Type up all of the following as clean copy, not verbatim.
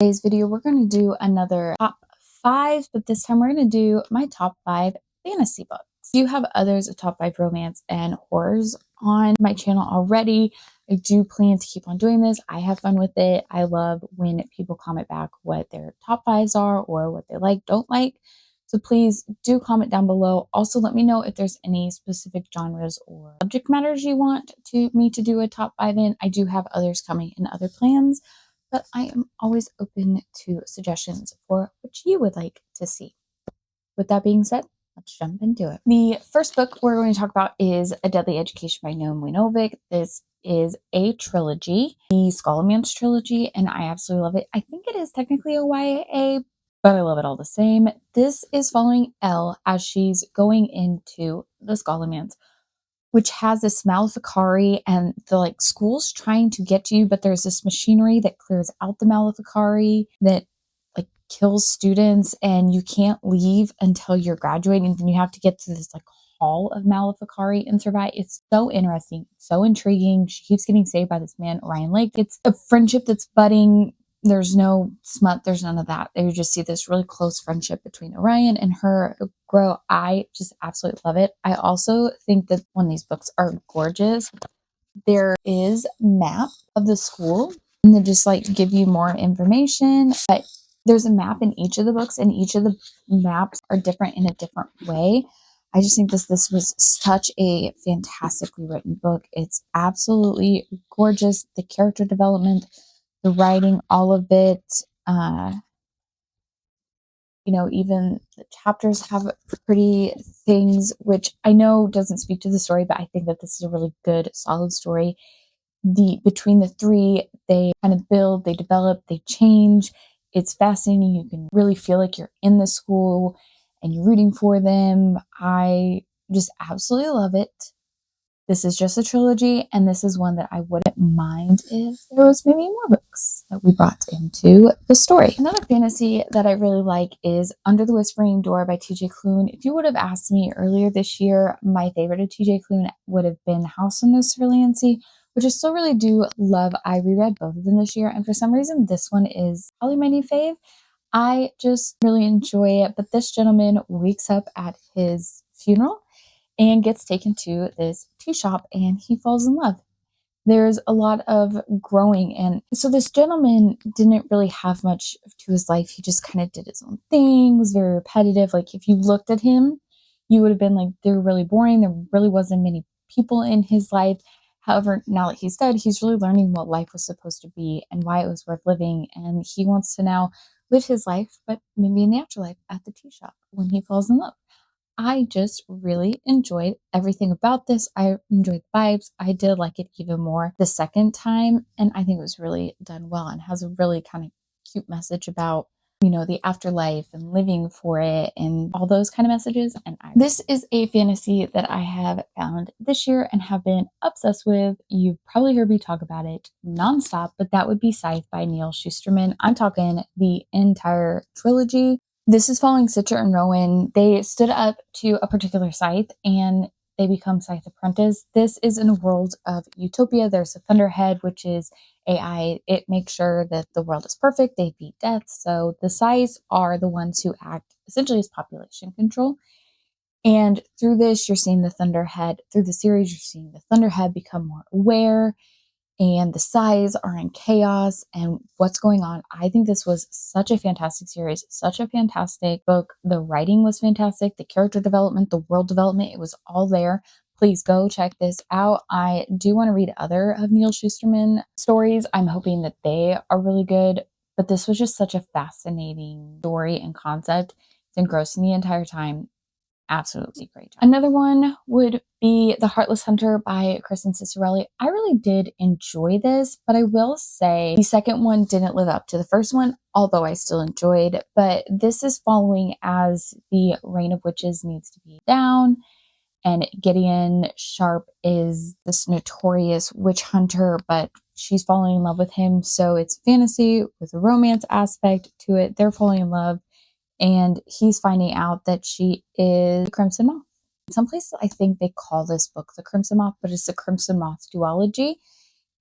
Today's video, we're going to do another top 5, but this time we're going to do my top 5 fantasy books. I do have others of top 5 romance and horrors on my channel already. I do plan to keep on doing this. I have fun with it. I love when people comment back what their top 5s are or what they like, don't like. So please do comment down below. Also, let me know if there's any specific genres or subject matters you want me to do a top 5 in. I do have others coming in other plans, but I am always open to suggestions for what you would like to see. With that being said, let's jump into it. The first book we're going to talk about is A Deadly Education by Noam Winovich. This is a trilogy, the Scholomance trilogy, and I absolutely love it. I think it is technically a YA, but I love it all the same. This is following Elle as she's going into the Scholomance, which has this Maleficari, and the school's trying to get to you, but there's this machinery that clears out the Maleficari that kills students, and you can't leave until you're graduating. Then you have to get to this hall of Maleficari and survive. It's so interesting, so intriguing. She keeps getting saved by this man, Orion Lake. It's a friendship that's budding. There's no smut, there's none of that. You just see this really close friendship between Orion and her grow. I just absolutely love it. I also think that one of these books are gorgeous. There is a map of the school, and they just give you more information, but there's a map in each of the books, and each of the maps are different in a different way. I just think this was such a fantastically written book. It's absolutely gorgeous. The character development, the writing, all of it. Even the chapters have pretty things, which I know doesn't speak to the story, but I think that this is a really good, solid story. Between the three, they kind of build, they develop, they change. It's fascinating. You can really feel like you're in the school and you're rooting for them. I just absolutely love it. This is just a trilogy, and this is one that I wouldn't mind if there was maybe more books that we brought into the story. Another fantasy that I really like is Under the Whispering Door by T.J. Klune. If you would have asked me earlier this year, my favorite of T.J. Klune would have been House on the Cerulean Sea, which I still really do love. I reread both of them this year, and for some reason, this one is probably my new fave. I just really enjoy it, but this gentleman wakes up at his funeral and gets taken to this tea shop, and he falls in love. There's a lot of growing, and so this gentleman didn't really have much to his life. He just kind of did his own thing, was very repetitive. If you looked at him, you would have been like, they're really boring. There really wasn't many people in his life. However, now that he's dead, he's really learning what life was supposed to be and why it was worth living, and he wants to now live his life, but maybe in the afterlife at the tea shop when he falls in love. I just really enjoyed everything about this. I enjoyed the vibes. I did like it even more the second time, and I think it was really done well and has a really kind of cute message about, the afterlife and living for it and all those kind of messages. And this is a fantasy that I have found this year and have been obsessed with. You've probably heard me talk about it nonstop, but that would be Scythe by Neil Shusterman. I'm talking the entire trilogy. This is following Citra and Rowan. They stood up to a particular scythe and they become Scythe Apprentice. This is in a world of utopia. There's a Thunderhead, which is AI. It makes sure that the world is perfect. They beat death. So the Scythes are the ones who act essentially as population control. And through this, you're seeing the Thunderhead. Through the series, you're seeing the Thunderhead become more aware, and the Scythes are in chaos and what's going on. I think this was such a fantastic series, such a fantastic book. The writing was fantastic, the character development, the world development, it was all there. Please go check this out. I do want to read other of Neil Shusterman stories. I'm hoping that they are really good, but this was just such a fascinating story and concept. It's engrossing the entire time. Absolutely great job. Another one would be The Heartless Hunter by Kristen Cicerelli. I really did enjoy this, but I will say the second one didn't live up to the first one, although I still enjoyed. But this is following as the Reign of Witches needs to be down, and Gideon Sharp is this notorious witch hunter, but she's falling in love with him. So it's fantasy with a romance aspect to it. They're falling in love, and he's finding out that she is the Crimson Moth. In some places, I think they call this book the Crimson Moth, but it's the Crimson Moth duology.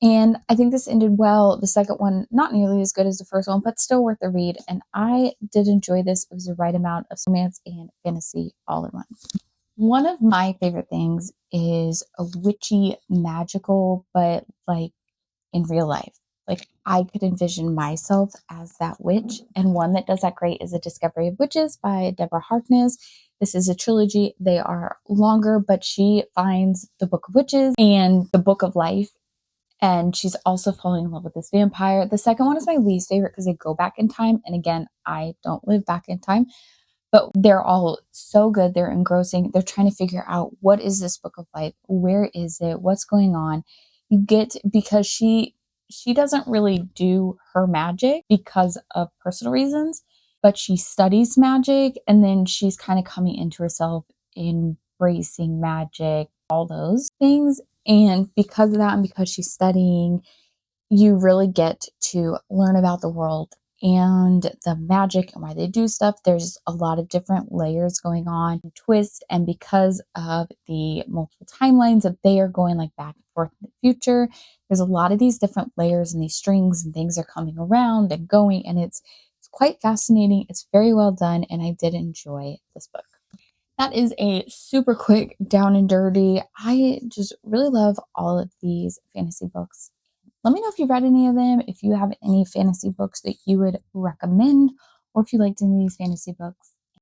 And I think this ended well. The second one, not nearly as good as the first one, but still worth the read. And I did enjoy this. It was the right amount of romance and fantasy all in one. One of my favorite things is a witchy, magical, but like in real life. Like I could envision myself as that witch. And one that does that great is A Discovery of Witches by Deborah Harkness. This is a trilogy. They are longer, but she finds the Book of Witches and the Book of Life. And she's also falling in love with this vampire. The second one is my least favorite because they go back in time. And again, I don't live back in time, but they're all so good. They're engrossing. They're trying to figure out, what is this Book of Life? Where is it? What's going on? You get, because she doesn't really do her magic because of personal reasons, but she studies magic, and then she's kind of coming into herself, embracing magic, all those things. And because of that, and because she's studying, you really get to learn about the world and the magic and why they do stuff. There's a lot of different layers going on, twists, and because of the multiple timelines that they are going like back and forth in the future, there's a lot of these different layers and these strings and things are coming around and going, and it's quite fascinating. It's very well done, and I did enjoy this book. That is a super quick down and dirty. I just really love all of these fantasy books. Let me know if you've read any of them, if you have any fantasy books that you would recommend, or if you liked any of these fantasy books.